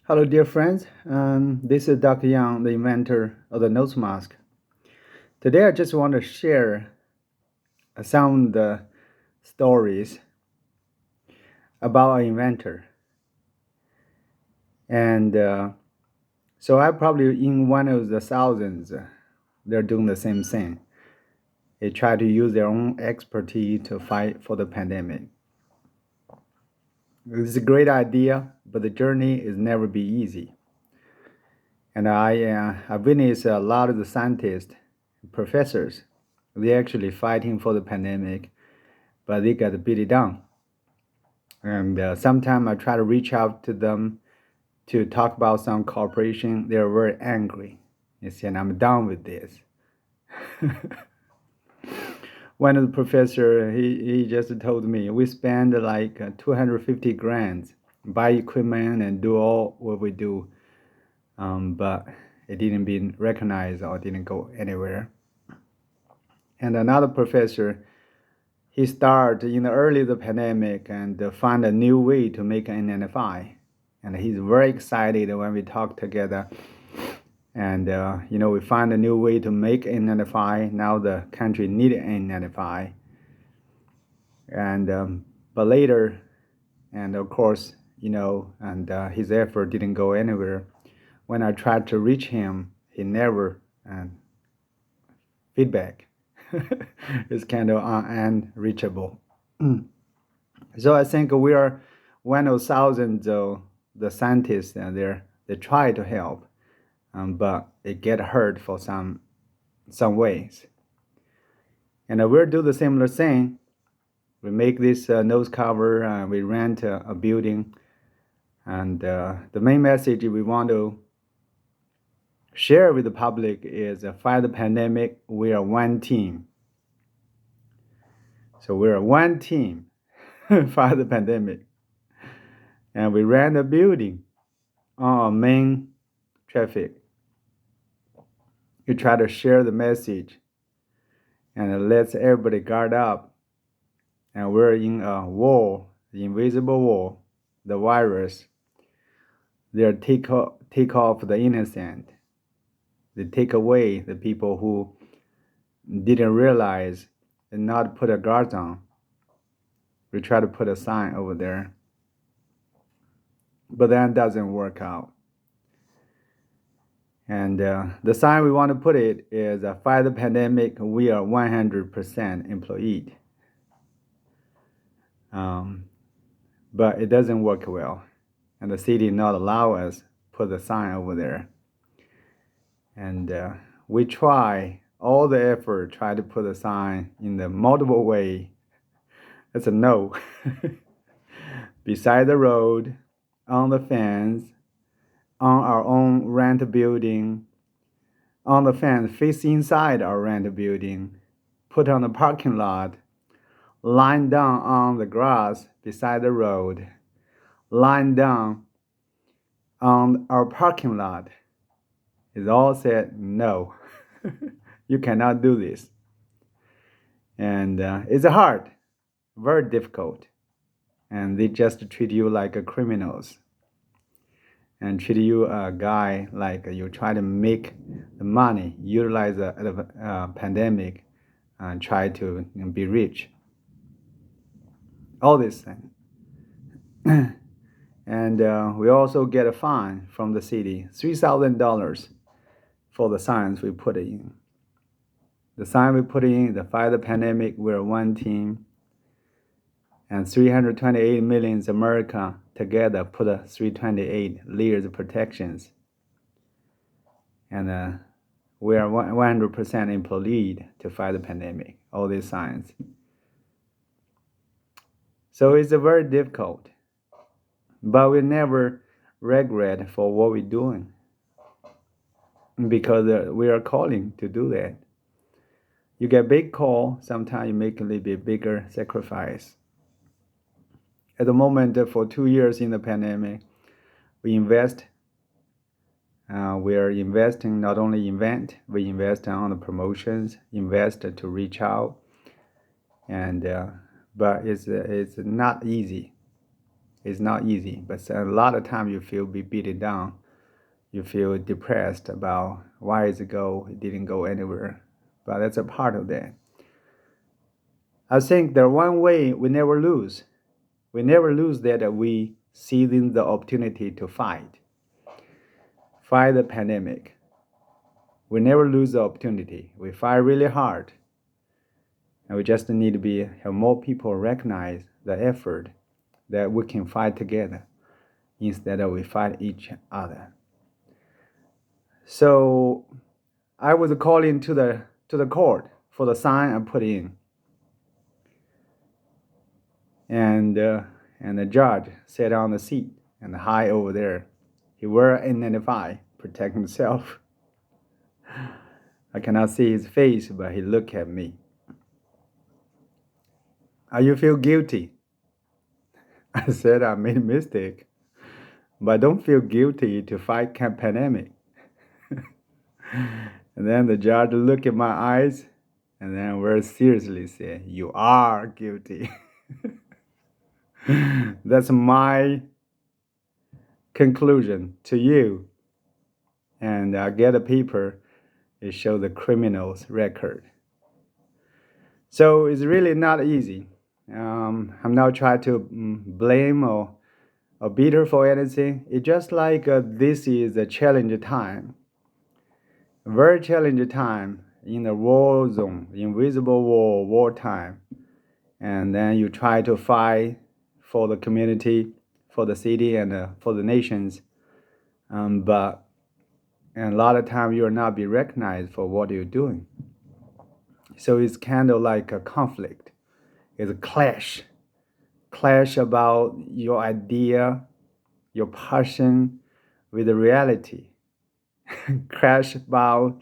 Hello, dear friends. This is Dr. Yang, the inventor of the nose mask. Today, I just want to share some of the stories about an inventor. And so, I probably in one of the thousands, they're doing the same thing. They try to use their own expertise to fight for the pandemic. It's a great idea, but the journey is never be easy. And I witnessed a lot of the scientists, professors, they actually fighting for the pandemic, but they got beat it down. And sometimes I try to reach out to them to talk about some cooperation. They're very angry. They said, "I'm done with this." One of the professor, he just told me we spend like 250 grand buy equipment and do all what we do, but it didn't be recognized or didn't go anywhere. And another professor, he started in the early of the pandemic and find a new way to make an N95. And he's very excited when we talk together. And we find a new way to make N95. Now the country needed N95. And but later, and of course, and his effort didn't go anywhere. When I tried to reach him, he never feedback. It's kind of unreachable. So I think we are one of thousands of the scientists and they try to help, but it get hurt for some ways. And we'll do the similar thing. We make this nose cover. We rent a building, and the main message we want to share with the public is fight the pandemic. We are one team. So we're one team. Fight the pandemic, and we rent a building on our main traffic. You try to share the message and it lets everybody guard up. And we're in a war, the invisible war, the virus. They take off the innocent. They take away the people who didn't realize and not put a guard on. We try to put a sign over there, but that doesn't work out. And the sign we want to put it is fight the pandemic. We are 100% employed. But it doesn't work well, and the city not allow us put the sign over there. And we try all the effort, try to put a sign in the multiple way. It's a no. Beside the road, on the fence, on our own rent building, on the fence face inside our rent building, put on the parking lot, lying down on the grass beside the road, lying down on our parking lot. It all said no. You cannot do this. And it's hard, very difficult. And they just treat you like a criminals and treat you a guy like you try to make the money, utilize the pandemic, and try to be rich. All this thing. And we also get a fine from the city, $3,000 for the signs we put in. The sign we put in, the fight the pandemic, we're one team. And 328 million America together put 328 layers of protections. And we are 100% employed to fight the pandemic, all these signs. So it's very difficult, but we never regret for what we're doing because we are calling to do that. You get big call, sometimes you make a little bit bigger sacrifice. At the moment, for 2 years in the pandemic, we invest. We are investing not only invent, we invest on the promotions, invest to reach out, and but it's not easy. It's not easy, but a lot of time you feel be beaten down. You feel depressed about why it didn't go anywhere. But that's a part of that. I think the one way we never lose. We never lose that we seizing the opportunity to fight the pandemic. We never lose the opportunity. We fight really hard. And we just need to have more people recognize the effort that we can fight together instead of we fight each other. So I was calling to the court for the sign I put in. And the judge sat on the seat and high over there. He wore N95, protect himself. I cannot see his face, but he looked at me. You feel guilty? I said I made a mistake, but don't feel guilty to fight pandemic. And then the judge looked at my eyes and then very seriously said, "You are guilty." That's my conclusion to you. And I get a paper. It shows the criminal's record. So it's really not easy. I'm not trying to blame or beat her for anything. It's just like this is a challenging time. A very challenging time in the war zone, invisible war, wartime. And then you try to fight for the community, for the city, and for the nations. But a lot of time you will not be recognized for what you're doing. So it's kind of like a conflict. It's a clash about your idea, your passion with the reality. Clash about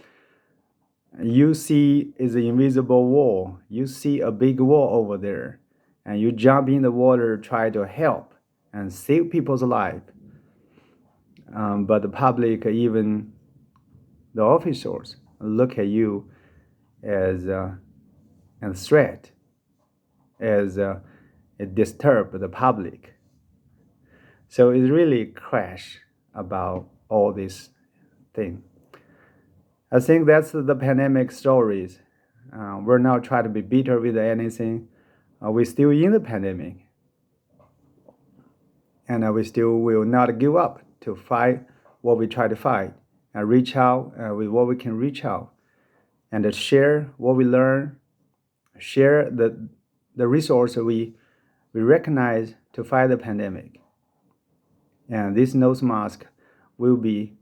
you see is an invisible wall. You see a big wall over there, and you jump in the water, try to help and save people's life. But the public, even the officials, look at you as a threat, as it disturbs the public. So it's really crash about all this thing. I think that's the pandemic stories. We're not trying to be bitter with anything. We're still in the pandemic. And we still will not give up to fight what we try to fight and reach out with what we can reach out and share what we learn, share the resource we recognize to fight the pandemic. And this nose mask will be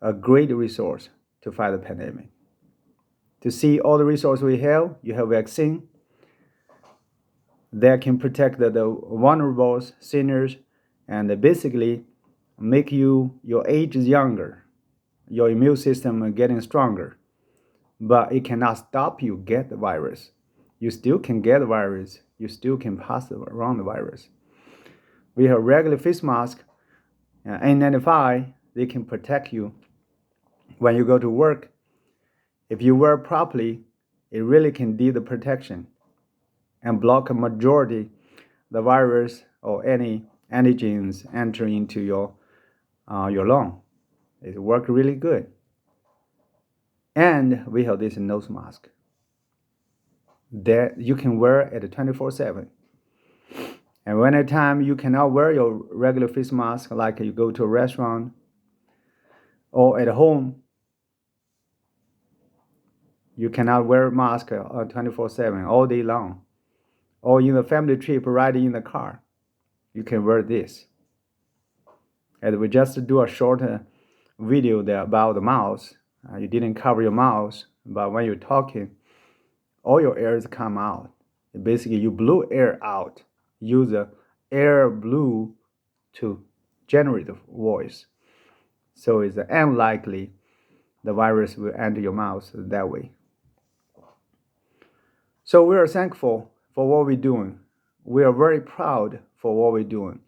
a great resource to fight the pandemic. To see all the resources we have, you have vaccine that can protect the vulnerable seniors and basically make your age younger, your immune system getting stronger. But it cannot stop you get the virus. You still can get the virus. You still can pass around the virus. We have regular face mask, N95, they can protect you when you go to work. If you wear properly, it really can do the protection and block a majority the virus or any antigens enter into your lung. It works really good. And we have this nose mask that you can wear at 24/7. And when at time you cannot wear your regular face mask, like you go to a restaurant or at home, you cannot wear a mask 24/7 all day long. Or in a family trip riding in the car, you can wear this. And we just do a short video there about the mouth. You didn't cover your mouth, but when you're talking, all your airs come out. Basically, you blew air out. Use the air blue to generate the voice. So it's unlikely the virus will enter your mouth that way. So we are thankful for what we're doing. We are very proud for what we're doing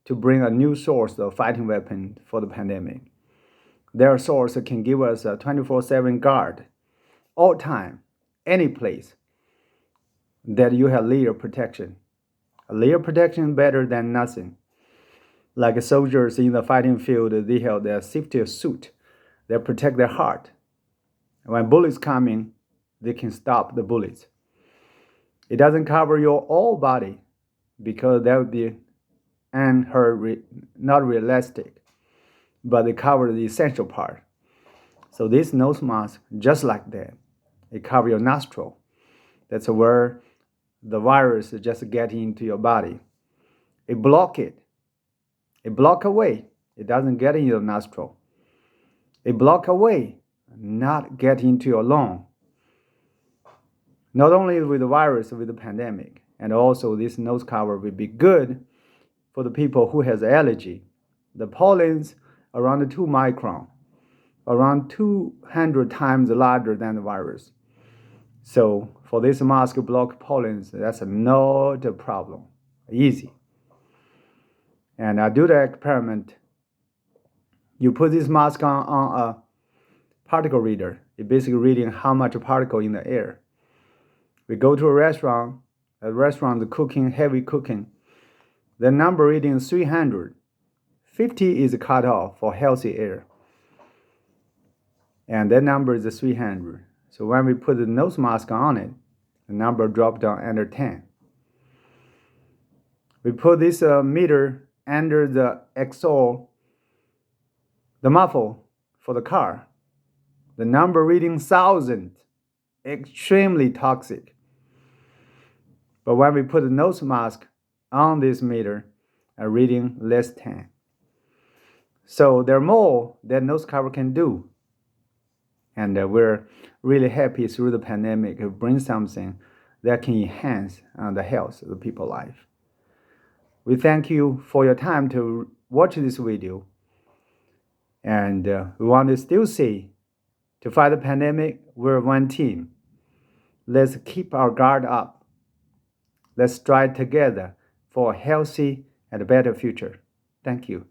to bring a new source of fighting weapon for the pandemic. Their source can give us a 24/7 guard, all time, any place that you have layer protection. A layer protection better than nothing. Like soldiers in the fighting field, they have their safety suit that protect their heart. When bullets coming, they can stop the bullets. It doesn't cover your whole body because that would be not realistic, but it covers the essential part. So this nose mask, just like that, it covers your nostril. That's where the virus just get into your body. It block it. It block away. It doesn't get in your nostril. It block away, not get into your lung. Not only with the virus, with the pandemic, and also this nose cover will be good for the people who has allergy. The pollens around 2 micron, around 200 times larger than the virus. So for this mask block pollens, that's not a problem. Easy. And I do the experiment. You put this mask on a particle reader. It's basically reading how much particle in the air. We go to a restaurant cooking, heavy cooking. The number reading is 300. 50 is cut off for healthy air. And that number is 300. So when we put the nose mask on it, the number dropped down under 10. We put this meter under the exhaust, the muffle for the car. The number reading 1,000, extremely toxic. But when we put the nose mask on this meter, a reading less 10. So there are more that nose cover can do. And we're really happy through the pandemic to bring something that can enhance the health of the people's life. We thank you for your time to watch this video. And we want to still say, to fight the pandemic, we're one team. Let's keep our guard up. Let's strive together for a healthy and better future. Thank you.